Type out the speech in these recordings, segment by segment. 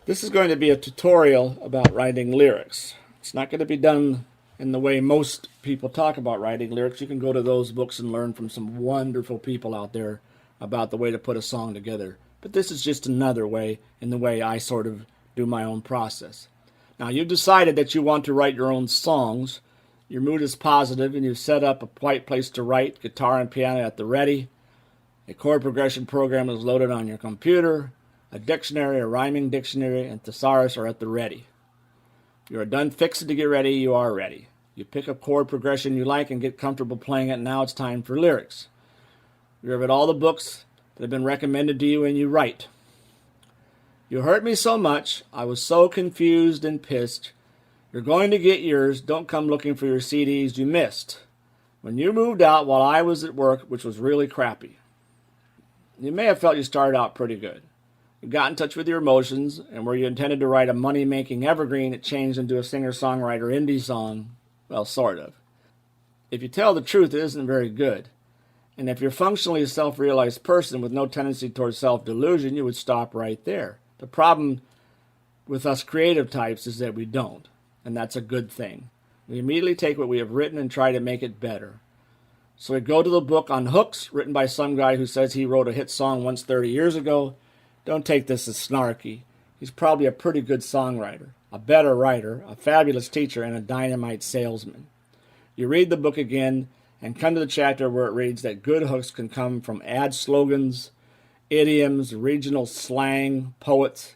This is going to be a tutorial about writing lyrics. It's not going to be done in the way most people talk about writing lyrics. You can go to those books and learn from some wonderful people out there about the way to put a song together. But this is just another way in the way I sort of do my own process. Now, you've decided that you want to write your own songs. Your mood is positive and you've set up a quiet place to write, guitar and piano at the ready. A chord progression program is loaded on your computer. A dictionary, a rhyming dictionary, and thesaurus are at the ready. You are done fixing to get ready, you are ready. You pick a chord progression you like and get comfortable playing it, and now it's time for lyrics. You read all the books that have been recommended to you and you write. You hurt me so much, I was so confused and pissed. You're going to get yours, don't come looking for your CDs you missed. When you moved out while I was at work, which was really crappy. You may have felt you started out pretty good. You got in touch with your emotions, and where you intended to write a money-making evergreen, it changed into a singer-songwriter indie song. Well, sort of. If you tell the truth, it isn't very good. And if you're functionally a self-realized person with no tendency towards self-delusion, you would stop right there. The problem with us creative types is that we don't, and that's a good thing. We immediately take what we have written and try to make it better. So we go to the book on hooks, written by some guy who says he wrote a hit song once 30 years ago. Don't take this as snarky. He's probably a pretty good songwriter, a better writer, a fabulous teacher, and a dynamite salesman. You read the book again and come to the chapter where it reads that good hooks can come from ad slogans, idioms, regional slang, poets,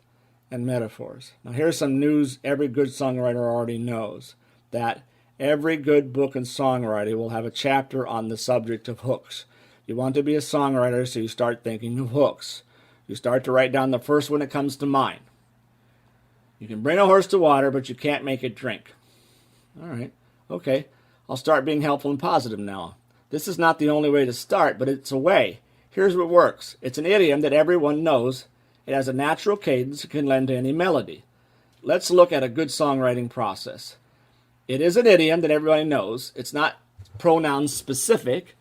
and metaphors. Now here's some news every good songwriter already knows, that every good book in songwriting will have a chapter on the subject of hooks. You want to be a songwriter, so you start thinking of hooks. You start to write down the first one that comes to mind. You can bring a horse to water, but you can't make it drink. All right, okay. I'll start being helpful and positive now. This is not the only way to start, but it's a way. Here's what works. It's an idiom that everyone knows. It has a natural cadence it can lend to any melody. Let's look at a good songwriting process. It is an idiom that everybody knows. It's not pronoun specific.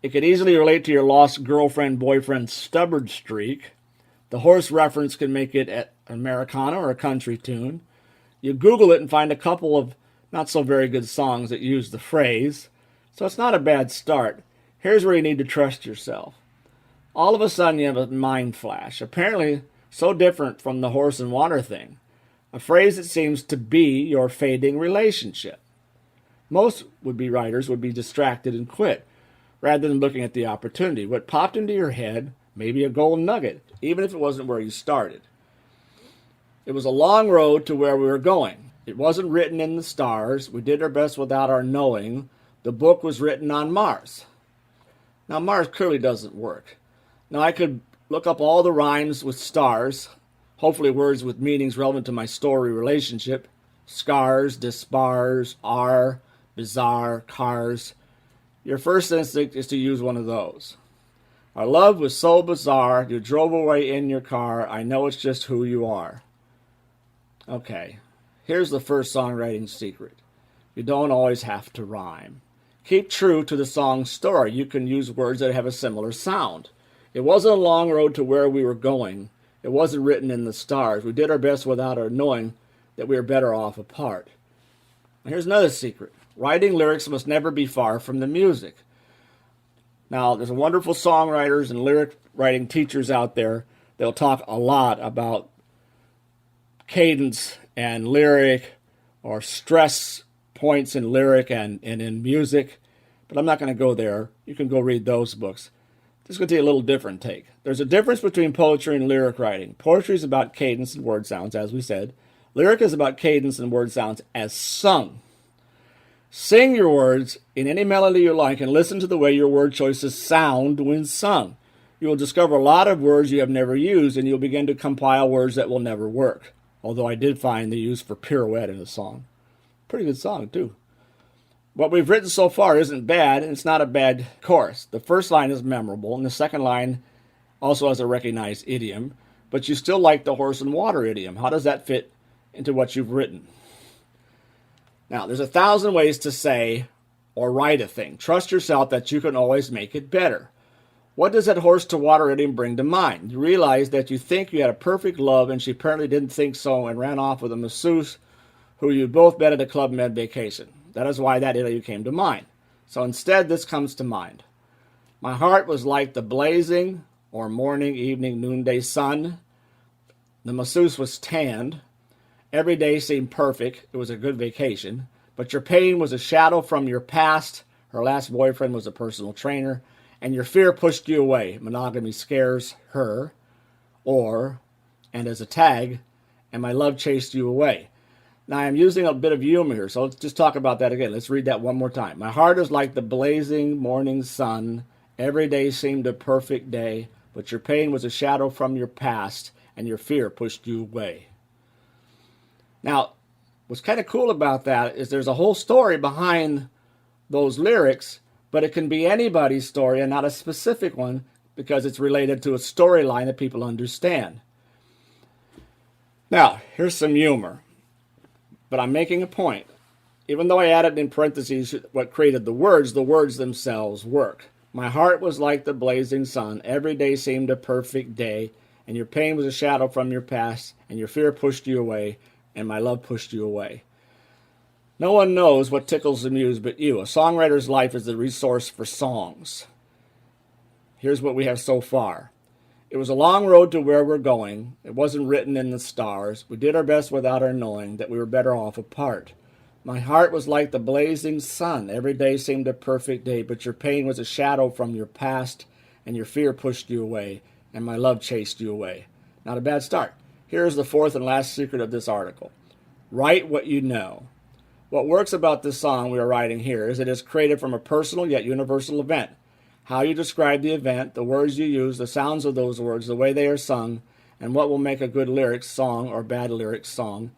It could easily relate to your lost girlfriend, boyfriend, stubborn streak. The horse reference can make it an Americana or a country tune. You Google it and find a couple of not so very good songs that use the phrase. So it's not a bad start. Here's where you need to trust yourself. All of a sudden you have a mind flash, apparently so different from the horse and water thing. A phrase that seems to be your fading relationship. Most would-be writers would be distracted and quit, rather than looking at the opportunity. What popped into your head may be a golden nugget, even if it wasn't where you started. It was a long road to where we were going. It wasn't written in the stars. We did our best without our knowing. The book was written on Mars. Now, Mars clearly doesn't work. Now, I could look up all the rhymes with stars, hopefully words with meanings relevant to my story relationship. Scars, dispars, are, bizarre, cars. Your first instinct is to use one of those. Our love was so bizarre, you drove away in your car. I know it's just who you are. Okay, here's the first songwriting secret. You don't always have to rhyme. Keep true to the song's story. You can use words that have a similar sound. It wasn't a long road to where we were going. It wasn't written in the stars. We did our best without our knowing that we were better off apart. Now, here's another secret. Writing lyrics must never be far from the music. Now, there's wonderful songwriters and lyric writing teachers out there. They'll talk a lot about cadence and lyric or stress points in lyric and in music, but I'm not going to go there. You can go read those books. This is going to take a little different take. There's a difference between poetry and lyric writing. Poetry is about cadence and word sounds, as we said. Lyric is about cadence and word sounds as sung. Sing your words in any melody you like and listen to the way your word choices sound when sung. You will discover a lot of words you have never used, and you'll begin to compile words that will never work. Although I did find the use for pirouette in a song. Pretty good song, too. What we've written so far isn't bad, and it's not a bad chorus. The first line is memorable, and the second line also has a recognized idiom, but you still like the horse and water idiom. How does that fit into what you've written? Now, there's 1,000 ways to say or write a thing. Trust yourself that you can always make it better. What does that horse to water reading bring to mind? You realize that you think you had a perfect love and she apparently didn't think so and ran off with a masseuse who you both met at a Club Med vacation. That is why that interview came to mind. So instead, this comes to mind. My heart was like the blazing or morning, evening, noonday sun. The masseuse was tanned. Every day seemed perfect. It was a good vacation. But your pain was a shadow from your past. Her last boyfriend was a personal trainer. And your fear pushed you away. Monogamy scares her. And as a tag, and my love chased you away. Now, I'm using a bit of humor here, so let's just talk about that again. Let's read that one more time. My heart is like the blazing morning sun. Every day seemed a perfect day, but your pain was a shadow from your past, and your fear pushed you away. Now, what's kind of cool about that is there's a whole story behind those lyrics, but it can be anybody's story and not a specific one because it's related to a storyline that people understand. Now, here's some humor. But I'm making a point. Even though I added in parentheses what created the words themselves work. My heart was like the blazing sun. Every day seemed a perfect day. And your pain was a shadow from your past. And your fear pushed you away. And my love pushed you away. No one knows what tickles the muse but you. A songwriter's life is the resource for songs. Here's what we have so far. It was a long road to where we're going. It wasn't written in the stars. We did our best without our knowing that we were better off apart. My heart was like the blazing sun. Every day seemed a perfect day, but your pain was a shadow from your past, and your fear pushed you away, and my love chased you away. Not a bad start. Here's the fourth and last secret of this article. Write what you know. What works about this song we are writing here is it is created from a personal yet universal event. How you describe the event, the words you use, the sounds of those words, the way they are sung, and what will make a good lyrics song or bad lyrics song.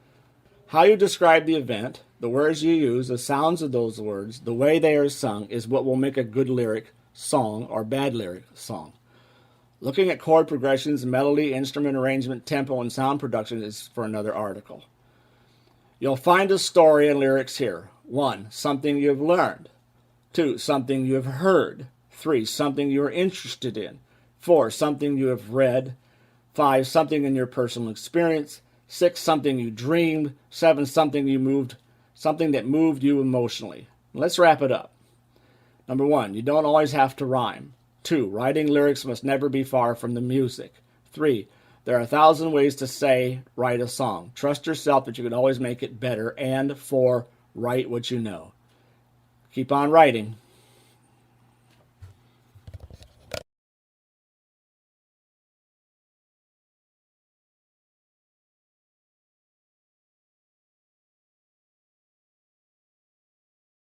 How you describe the event, the words you use, the sounds of those words, the way they are sung is what will make a good lyric song or bad lyric song. Looking at chord progressions, melody, instrument arrangement, tempo, and sound production is for another article. You'll find a story and lyrics here. 1. Something you've learned. 2. Something you have heard. 3. Something you are interested in. 4. Something you have read. 5. Something in your personal experience. 6. Something you dreamed. 7. Something that moved you emotionally. Let's wrap it up. Number 1. You don't always have to rhyme. 2. Writing lyrics must never be far from the music. 3. There are 1,000 ways to write a song. Trust yourself that you can always make it better. And 4. Write what you know. Keep on writing.